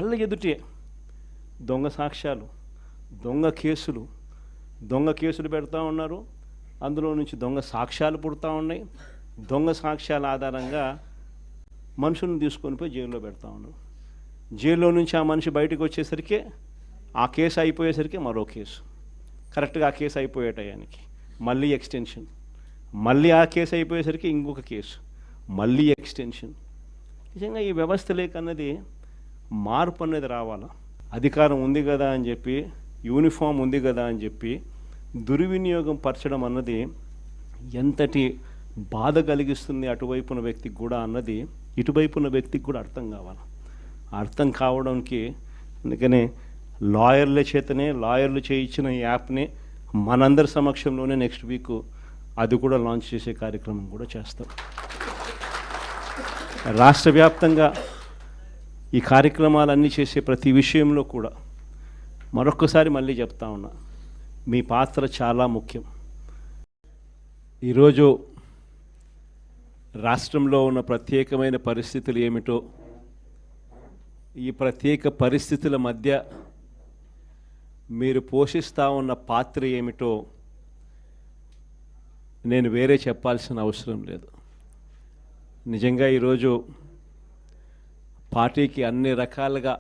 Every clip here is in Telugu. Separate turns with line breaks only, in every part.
కళ్ళ ఎదుటే దొంగ సాక్ష్యాలు, దొంగ కేసులు పెడతా ఉన్నారు. అందులో నుంచి దొంగ సాక్ష్యాలు పుడతా ఉన్నాయి. దొంగ సాక్ష్యాల ఆధారంగా మనుషులను తీసుకొని పోయి జైల్లో పెడతా ఉన్నారు. జైల్లో నుంచి ఆ మనిషి బయటకు వచ్చేసరికి ఆ కేసు అయిపోయేసరికి మరో కేసు, కరెక్ట్గా ఆ కేసు అయిపోయే టయానికి మళ్ళీ ఎక్స్టెన్షన్, మళ్ళీ ఆ కేసు అయిపోయేసరికి ఇంకొక కేసు, మళ్ళీ ఎక్స్టెన్షన్. నిజంగా ఈ వ్యవస్థ లేకన్నది మార్పు అనేది రావాలా. అధికారం ఉంది కదా అని చెప్పి, యూనిఫామ్ ఉంది కదా అని చెప్పి దుర్వినియోగం పరచడం అన్నది ఎంతటి బాధ కలిగిస్తుంది అటువైపున వ్యక్తికి కూడా అన్నది ఇటువైపున వ్యక్తికి కూడా అర్థం కావాలి. అర్థం కావడానికి అందుకనే లాయర్లు చేయించిన ఈ యాప్ని మనందరి సమక్షంలోనే నెక్స్ట్ వీక్ అది కూడా లాంచ్ చేసే కార్యక్రమం కూడా చేస్తాం. రాష్ట్ర వ్యాప్తంగా ఈ కార్యక్రమాలన్నీ చేసే ప్రతి విషయంలో కూడా మరొక్కసారి మళ్ళీ చెప్తా ఉన్నా, మీ పాత్ర చాలా ముఖ్యం. ఈరోజు రాష్ట్రంలో ఉన్న ప్రత్యేకమైన పరిస్థితులు ఏమిటో, ఈ ప్రత్యేక పరిస్థితుల మధ్య మీరు పోషిస్తూ ఉన్న పాత్ర ఏమిటో నేను వేరే చెప్పాల్సిన అవసరం లేదు. నిజంగా ఈరోజు పార్టీకి అన్ని రకాలుగా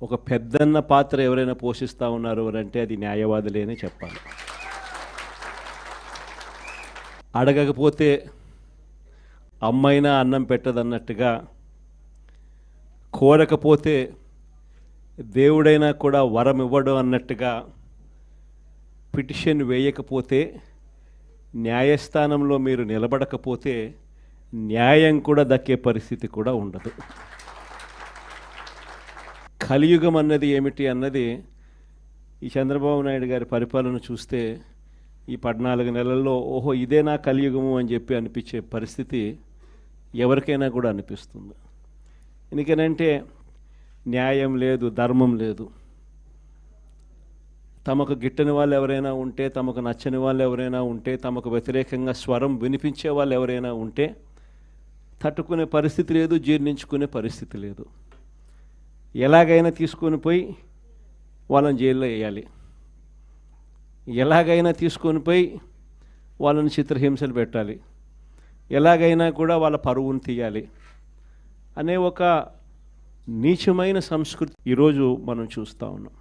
ఒక పెద్దన్న పాత్ర ఎవరైనా పోషిస్తూ ఉన్నారు అంటే అది న్యాయవాదులే అని చెప్పాలి. అడగకపోతే అమ్మైనా అన్నం పెట్టదన్నట్టుగా, కోరకపోతే దేవుడైనా కూడా వరం ఇవ్వడం అన్నట్టుగా, పిటిషన్ వేయకపోతే, న్యాయస్థానంలో మీరు నిలబడకపోతే న్యాయం కూడా దక్కే పరిస్థితి కూడా ఉండదు. కలియుగం అన్నది ఏమిటి అన్నది ఈ చంద్రబాబు నాయుడు గారి పరిపాలన చూస్తే ఈ 14 నెలల్లో ఓహో ఇదేనా కలియుగము అని చెప్పి అనిపించే పరిస్థితి ఎవరికైనా కూడా అనిపిస్తుంది. ఎందుకనంటే న్యాయం లేదు, ధర్మం లేదు. తమకు గిట్టని వాళ్ళు ఎవరైనా ఉంటే, తమకు నచ్చని వాళ్ళు ఎవరైనా ఉంటే, తమకు వ్యతిరేకంగా స్వరం వినిపించే వాళ్ళు ఎవరైనా ఉంటే తట్టుకునే పరిస్థితి లేదు, జీర్ణించుకునే పరిస్థితి లేదు. ఎలాగైనా తీసుకొని పోయి వాళ్ళని జైల్లో వేయాలి, ఎలాగైనా తీసుకొని పోయి వాళ్ళని చిత్రహింసలు పెట్టాలి, ఎలాగైనా కూడా వాళ్ళ పరువును తీయాలి అనే ఒక నీచమైన సంస్కృతి ఈరోజు మనం చూస్తూ ఉన్నాం.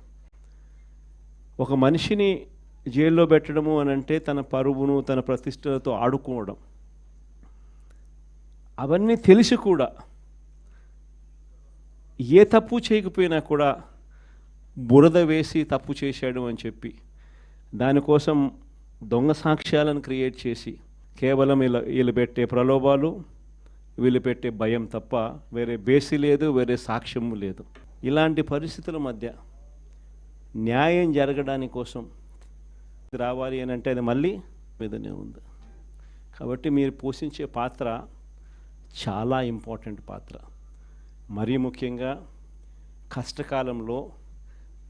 ఒక మనిషిని జైల్లో పెట్టడము అని అంటే తన పరువును, తన ప్రతిష్టలతో ఆడుకోవడం. అవన్నీ తెలిసి కూడా ఏ తప్పు చేయకపోయినా కూడా బురద వేసి తప్పు చేశాడు అని చెప్పి దానికోసం దొంగ సాక్ష్యాలను క్రియేట్ చేసి కేవలం వీళ్ళు పెట్టే ప్రలోభాలు, వీళ్ళు పెట్టే భయం తప్ప వేరే బేసి లేదు, వేరే సాక్ష్యము లేదు. ఇలాంటి పరిస్థితుల మధ్య న్యాయం జరగడానికి కోసం రావాలి అని అంటే అది మళ్ళీ మీదనే ఉంది. కాబట్టి మీరు పోషించే పాత్ర చాలా ఇంపార్టెంట్ పాత్ర. మరీ ముఖ్యంగా కష్టకాలంలో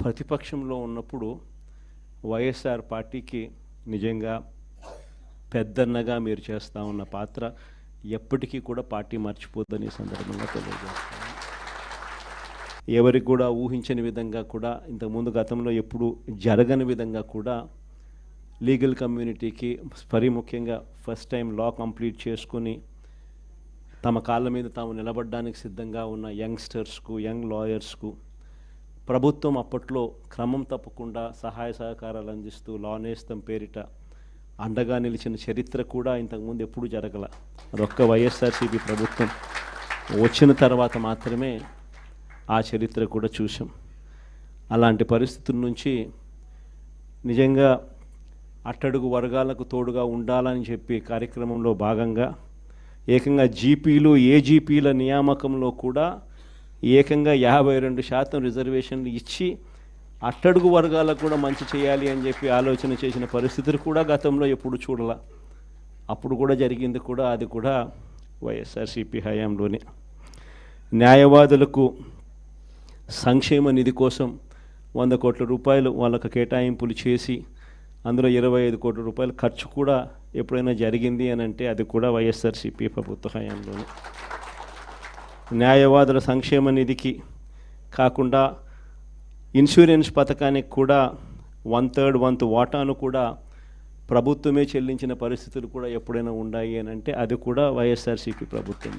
ప్రతిపక్షంలో ఉన్నప్పుడు వైఎస్ఆర్ పార్టీకి నిజంగా పెద్దన్నగా మీరు చేస్తూ ఉన్న పాత్ర ఎప్పటికీ కూడా పార్టీ మర్చిపోద్దని సందర్భంగా తెలియజేస్తాను. ఎవరికి కూడా ఊహించని విధంగా కూడా, ఇంతకుముందు గతంలో ఎప్పుడు జరగని విధంగా కూడా లీగల్ కమ్యూనిటీకి మరీ ముఖ్యంగా ఫస్ట్ టైం లా కంప్లీట్ చేసుకుని తమ కాళ్ళ మీద తాము నిలబడడానికి సిద్ధంగా ఉన్న యంగ్స్టర్స్కు, యంగ్ లాయర్స్కు ప్రభుత్వం అప్పట్లో క్రమం తప్పకుండా సహాయ సహకారాలు అందిస్తూ లా నేస్తం పేరిట అండగా నిలిచిన చరిత్ర కూడా ఇంతకుముందు ఎప్పుడూ జరగల. అదొక్క వైఎస్ఆర్సీపీ ప్రభుత్వం వచ్చిన తర్వాత మాత్రమే ఆ చరిత్ర కూడా చూసాం. అలాంటి పరిస్థితుల నుంచి నిజంగా అట్టడుగు వర్గాలకు తోడుగా ఉండాలని చెప్పి కార్యక్రమంలో భాగంగా ఏకంగా జీపీలు, ఏజీపీల నియామకంలో కూడా ఏకంగా 52% రిజర్వేషన్లు ఇచ్చి అట్టడుగు వర్గాలకు కూడా మంచి చేయాలి అని చెప్పి ఆలోచన చేసిన పరిస్థితులు కూడా గతంలో ఎప్పుడు చూడాల. అప్పుడు కూడా జరిగింది కూడా, అది కూడా వైఎస్ఆర్సీపీ హయాంలోనే. న్యాయవాదులకు సంక్షేమ నిధి కోసం 100 కోట్ల రూపాయలు వాళ్ళకు కేటాయింపులు చేసి అందులో 25 కోట్ల రూపాయల ఖర్చు కూడా ఎప్పుడైనా జరిగింది అని అంటే అది కూడా వైఎస్ఆర్సీపీ ప్రభుత్వ హయాంలోనే. న్యాయవాదుల సంక్షేమ నిధికి కాకుండా ఇన్సూరెన్స్ పథకానికి కూడా 1/3 వంతు వాటాను కూడా ప్రభుత్వమే చెల్లించిన పరిస్థితులు కూడా ఎప్పుడైనా ఉన్నాయి అని అంటే అది కూడా వైఎస్ఆర్సీపీ ప్రభుత్వం.